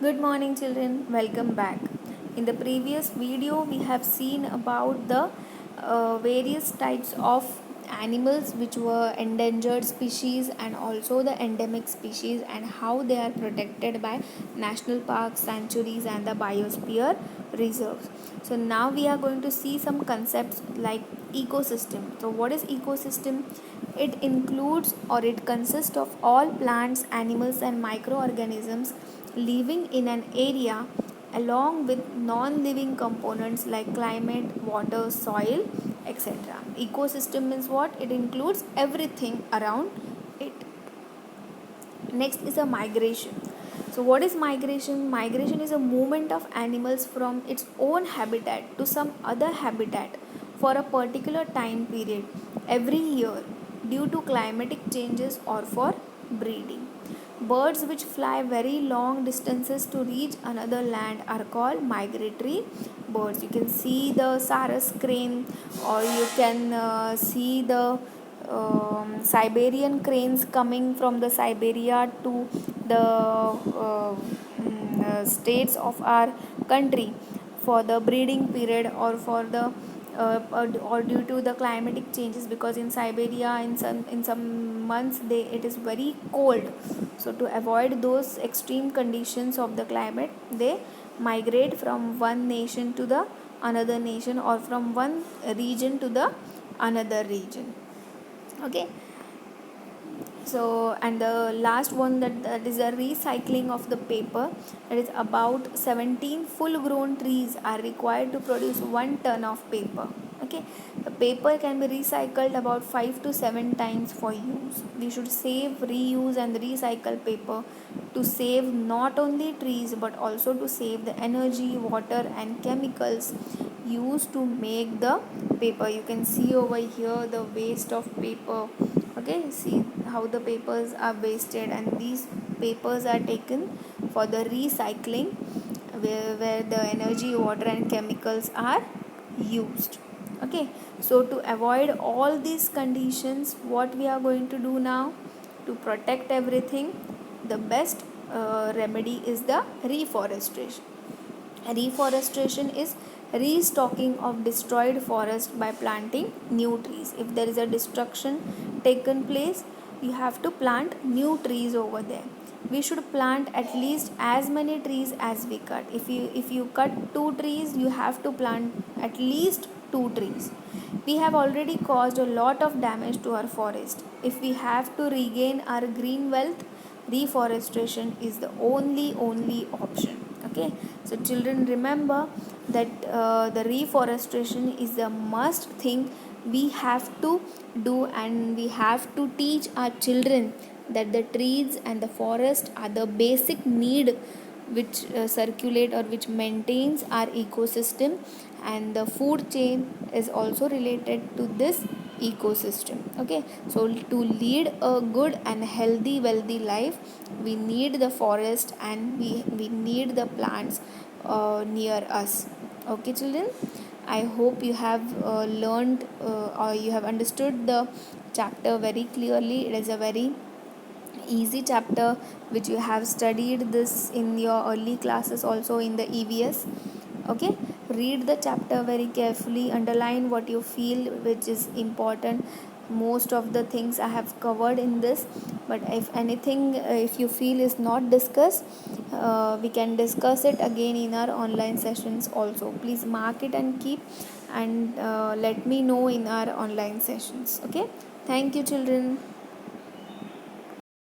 Good morning children, welcome back. In the previous video we have seen about the various types of animals which were endangered species and also the endemic species and how they are protected by national parks, sanctuaries and the biosphere reserves. So now we are going to see some concepts like ecosystem. So what is ecosystem? It includes or it consists of all plants, animals and microorganisms living in an area along with non-living components like climate, water, soil, etc. Ecosystem means what? It includes everything around it. Next is a migration. So what is migration? Migration is a movement of animals from its own habitat to some other habitat for a particular time period every year due to climatic changes or for breeding. Birds which fly very long distances to reach another land are called migratory birds. You can see the Sarus crane, or you can see the Siberian cranes coming from the Siberia to the states of our country for the breeding period or for the or due to the climatic changes, because in Siberia in some months it is very cold. So to avoid those extreme conditions of the climate, they migrate from one nation to the another nation or from one region to the another region. Okay, so and the last one, that is a recycling of the paper. That is about 17 full grown trees are required to produce 1 ton of paper. Okay, the paper can be recycled about 5 to 7 times for use. We should save, reuse and recycle paper to save not only trees but also to save the energy, water and chemicals used to make the paper. You can see over here the waste of paper. Okay, see how the papers are wasted, and these papers are taken for the recycling, where the energy, water and chemicals are used. Okay, so to avoid all these conditions, what we are going to do now to protect everything, the best remedy is the reforestation. Reforestation is restocking of destroyed forest by planting new trees. If there is a destruction taken place, you have to plant new trees over there. We should plant at least as many trees as we cut. If you cut 2 trees, you have to plant at least 2 trees. We have already caused a lot of damage to our forest. If we have to regain our green wealth, reforestation is the only option. Okay, so children, remember that the reforestation is the must thing we have to do, and we have to teach our children that the trees and the forest are the basic need which circulate or which maintains our ecosystem, and the food chain is also related to this ecosystem. Okay, so to lead a good and healthy wealthy life, we need the forest and we need the plants near us. Okay children, I hope you have learned or you have understood the chapter very clearly. It is a very easy chapter which you have studied this in your early classes also in the EVS. Okay, read the chapter very carefully, underline what you feel which is important. Most of the things I have covered in this, but if anything if you feel is not discussed, we can discuss it again in our online sessions also. Please mark it and keep, and let me know in our online sessions. Okay, thank you children.